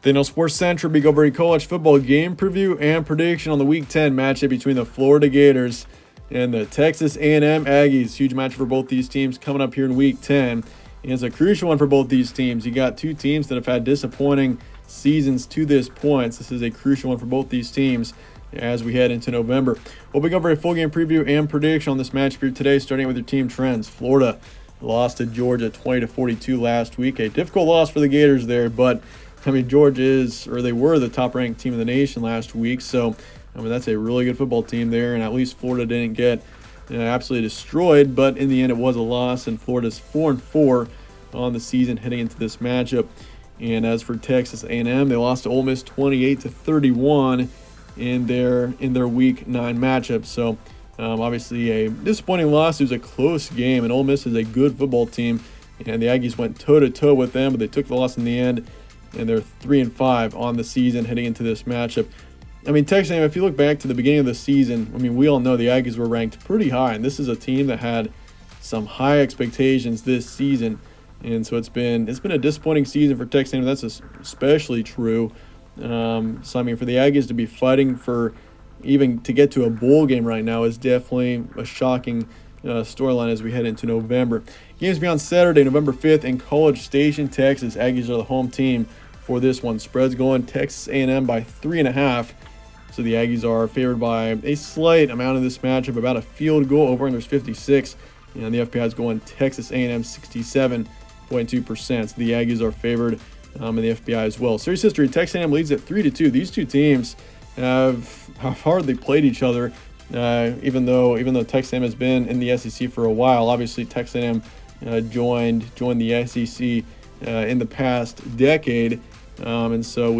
Then on Sports Central, we go over a college football game preview and prediction on the Week 10 matchup between the Florida Gators and the Texas A&M Aggies. Huge match for both these teams coming up here in Week 10. And it's a crucial one for both these teams. You got two teams that have had disappointing seasons to this point. This is a crucial one for both these teams as we head into November. We'll be over a full game preview and prediction on this match here today, starting with your team trends. Florida lost to Georgia 20-42 last week. A difficult loss for the Gators there, but Georgia they were the top-ranked team in the nation last week, so that's a really good football team there, and at least Florida didn't get absolutely destroyed, but in the end it was a loss, and Florida's 4-4 on the season heading into this matchup. And as for Texas A&M, they lost to Ole Miss 28-31 in their Week 9 matchup. So obviously a disappointing loss. It was a close game, and Ole Miss is a good football team, and the Aggies went toe-to-toe with them, but they took the loss in the end. And they're 3-5 on the season heading into this matchup. Texas A&M, if you look back to the beginning of the season, we all know the Aggies were ranked pretty high, and this is a team that had some high expectations this season. And so it's been a disappointing season for Texas A&M. That's especially true. For the Aggies to be fighting for even to get to a bowl game right now is definitely a shocking storyline as we head into November. Games be on Saturday, November 5th in College Station, Texas. Aggies are the home team for this one. Spreads going Texas A&M by 3.5. So the Aggies are favored by a slight amount in this matchup, about a field goal. Over-under's 56. And the FPI is going Texas A&M 67.2%. So the Aggies are favored in the FPI as well. Series history, Texas A&M leads at 3-2. These two teams have hardly played each other. Even though Texas A&M has been in the SEC for a while. Obviously Texas A&M joined the SEC in the past decade, and so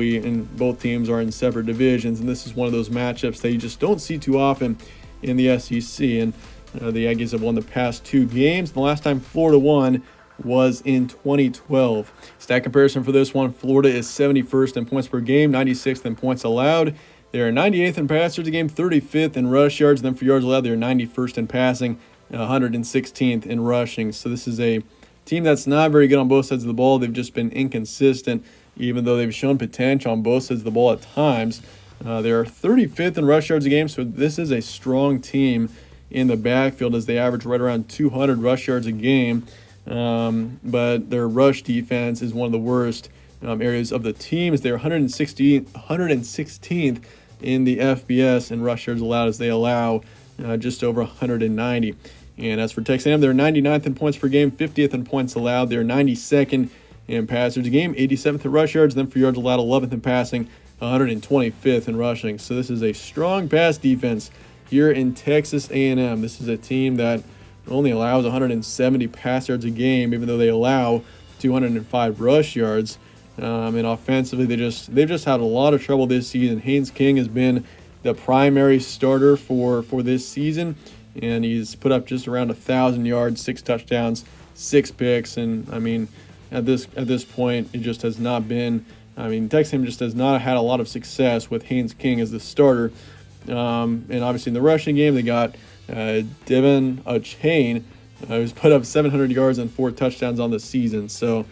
both teams are in separate divisions, and this is one of those matchups that you just don't see too often in the SEC. And the Aggies have won the past two games. The last time Florida won was in 2012. Stat comparison for this one: Florida is 71st in points per game, 96th in points allowed. They are 98th in pass yards a game, 35th in rush yards. Then for yards allowed, they are 91st in passing, 116th in rushing. So this is a team that's not very good on both sides of the ball. They've just been inconsistent, even though they've shown potential on both sides of the ball at times. They are 35th in rush yards a game, so this is a strong team in the backfield as they average right around 200 rush yards a game. But their rush defense is one of the worst areas of the team, as they're 116th in the FBS in rush yards allowed, as they allow just over 190. And as for Texas A&M, they're 99th in points per game, 50th in points allowed. They're 92nd in pass yards a game, 87th in rush yards. Then for yards allowed, 11th in passing, 125th in rushing. So this is a strong pass defense here in Texas A&M. This is a team that only allows 170 pass yards a game, even though they allow 205 rush yards. And offensively, they've just had a lot of trouble this season. Haynes King has been the primary starter for this season, and he's put up just around 1,000 yards, 6 touchdowns, 6 picks. And at this point, it just has not been. Texas A&M just has not had a lot of success with Haynes King as the starter. And obviously in the rushing game, they got Devin Achane, who's put up 700 yards and 4 touchdowns on the season. So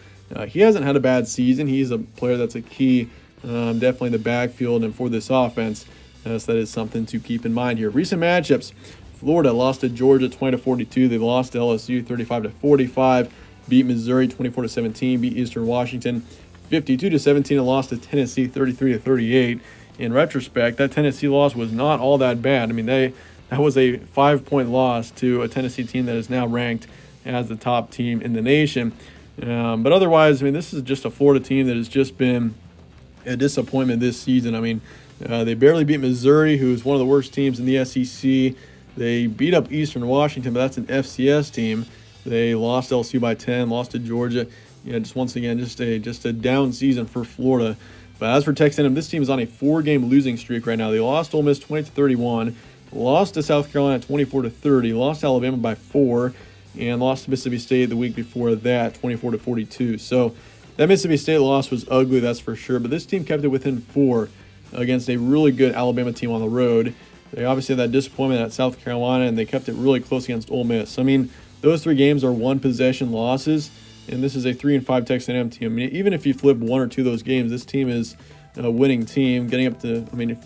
he hasn't had a bad season. He's a player that's a key, definitely in the backfield and for this offense. So that is something to keep in mind here. Recent matchups: Florida lost to Georgia 20-42. They lost to LSU 35-45. Beat Missouri 24-17. Beat Eastern Washington 52-17, and lost to Tennessee 33-38. In retrospect, that Tennessee loss was not all that bad. That was a 5-point loss to a Tennessee team that is now ranked as the top team in the nation. But otherwise, this is just a Florida team that has just been a disappointment this season. They barely beat Missouri, who is one of the worst teams in the SEC. They beat up Eastern Washington, but that's an FCS team. They lost LSU by 10, lost to Georgia. Once again, just a down season for Florida. But as for Texas A&M, this team is on a 4-game losing streak right now. They lost to Ole Miss 20-31, lost to South Carolina 24-30, lost to Alabama by 4, and lost to Mississippi State the week before that, 24-42. So that Mississippi State loss was ugly, that's for sure. But this team kept it within 4 against a really good Alabama team on the road. They obviously had that disappointment at South Carolina, and they kept it really close against Ole Miss. Those 3 games are 1-possession losses. and this is a 3-5 Texas A&M team. I mean, even if you flip one or two of those games, this team is a winning team, getting up to. I mean,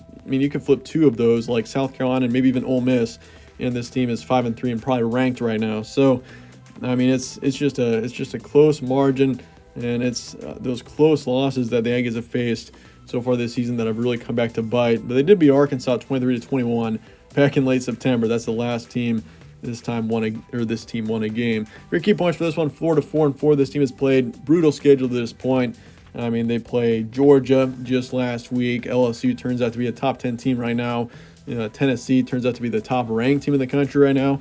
you could flip two of those, like South Carolina and maybe even Ole Miss, and this team is 5-3 and probably ranked right now. So, I mean, it's just a close margin, and it's those close losses that the Aggies have faced so far this season that have really come back to bite. But they did beat Arkansas 23-21 back in late September. That's the last team this team won a game. Your key points for this one: Florida 4-4. This team has played brutal schedule to this point. I mean, they played Georgia just last week. LSU turns out to be a top 10 team right now. Tennessee turns out to be the top ranked team in the country right now.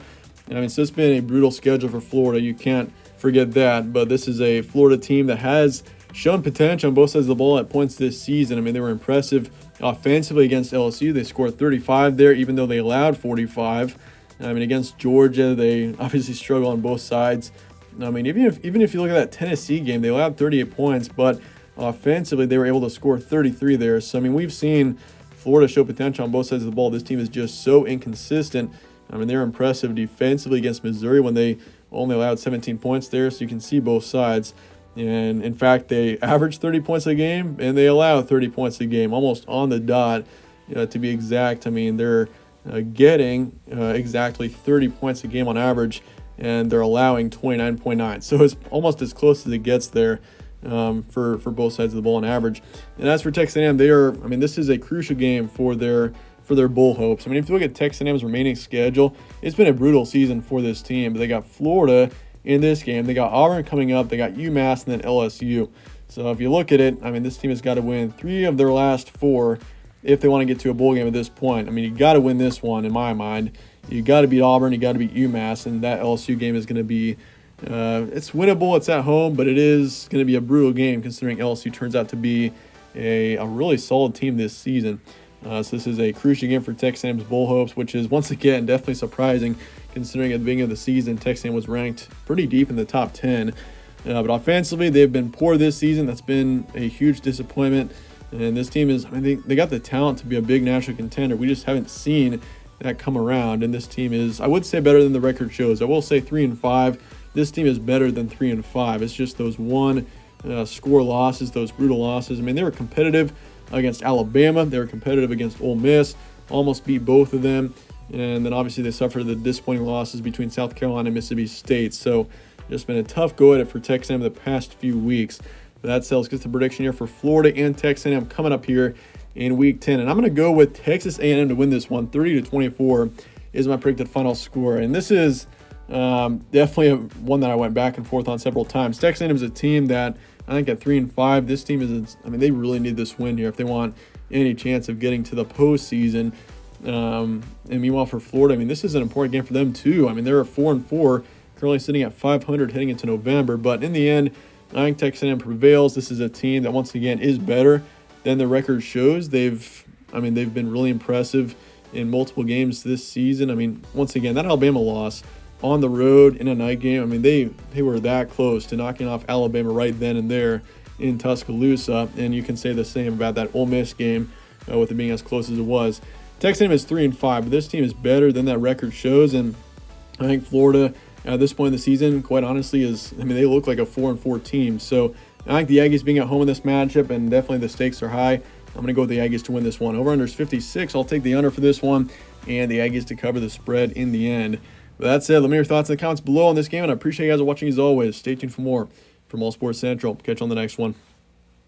I mean, so it's been a brutal schedule for Florida. You can't forget that. But this is a Florida team that has shown potential on both sides of the ball at points this season. I mean, they were impressive offensively against LSU. They scored 35 there, even though they allowed 45. I mean, against Georgia, they obviously struggle on both sides. I mean, even if you look at that Tennessee game, they allowed 38 points, but offensively, they were able to score 33 there. So, I mean, we've seen Florida show potential on both sides of the ball. This team is just so inconsistent. I mean, they're impressive defensively against Missouri when they only allowed 17 points there, so you can see both sides. And, in fact, they average 30 points a game, and they allow 30 points a game, almost on the dot, to be exact. I mean, they're getting exactly 30 points a game on average, and they're allowing 29.9. So it's almost as close as it gets there for both sides of the ball on average. And as for Texas A&M, this is a crucial game for their bowl hopes. I mean, if you look at Texas A&M's remaining schedule, it's been a brutal season for this team. But they got Florida in this game. They got Auburn coming up. They got UMass and then LSU. So if you look at it, I mean, this team has got to win 3 of their last 4 if they want to get to a bowl game at this point. I mean, you got to win this one in my mind. You got to beat Auburn. You got to beat UMass, and that LSU game is going to be it's winnable. It's at home, but it is going to be a brutal game considering LSU turns out to be a really solid team this season. So this is a crucial game for Texas A&M's bowl hopes, which is once again definitely surprising considering at the beginning of the season Texas A&M was ranked pretty deep in the top 10. But offensively, they've been poor this season. That's been a huge disappointment. And this team they got the talent to be a big national contender. We just haven't seen that come around. And this team is, I would say, better than the record shows. I will say 3-5. This team is better than 3-5. It's just those score losses, those brutal losses. I mean, they were competitive against Alabama. They were competitive against Ole Miss. Almost beat both of them. And then obviously they suffered the disappointing losses between South Carolina and Mississippi State. So just been a tough go at it for Texas A&M the past few weeks. That sells. Gets the prediction here for Florida and Texas A&M coming up here in Week 10. And I'm going to go with Texas A&M to win this one. 30-24 is my predicted final score. And this is definitely one that I went back and forth on several times. Texas A&M is a team that I think at 3-5, this team is, I mean, they really need this win here if they want any chance of getting to the postseason. And meanwhile for Florida, I mean, this is an important game for them too. I mean, they're 4-4, currently sitting at 500 heading into November. But in the end, I think Texas A&M prevails. This is a team that once again is better than the record shows. They've been really impressive in multiple games this season. I mean, once again, that Alabama loss on the road in a night game, I mean, they were that close to knocking off Alabama right then and there in Tuscaloosa. And you can say the same about that Ole Miss game with it being as close as it was. Texas A&M is 3-5, but this team is better than that record shows. And I think Florida at this point in the season, quite honestly, they look like a 4-4 team. So I think the Aggies being at home in this matchup, and definitely the stakes are high. I'm going to go with the Aggies to win this one. Over-under is 56. I'll take the under for this one, and the Aggies to cover the spread in the end. But that said, let me know your thoughts in the comments below on this game, and I appreciate you guys watching as always. Stay tuned for more from All Sports Central. Catch you on the next one.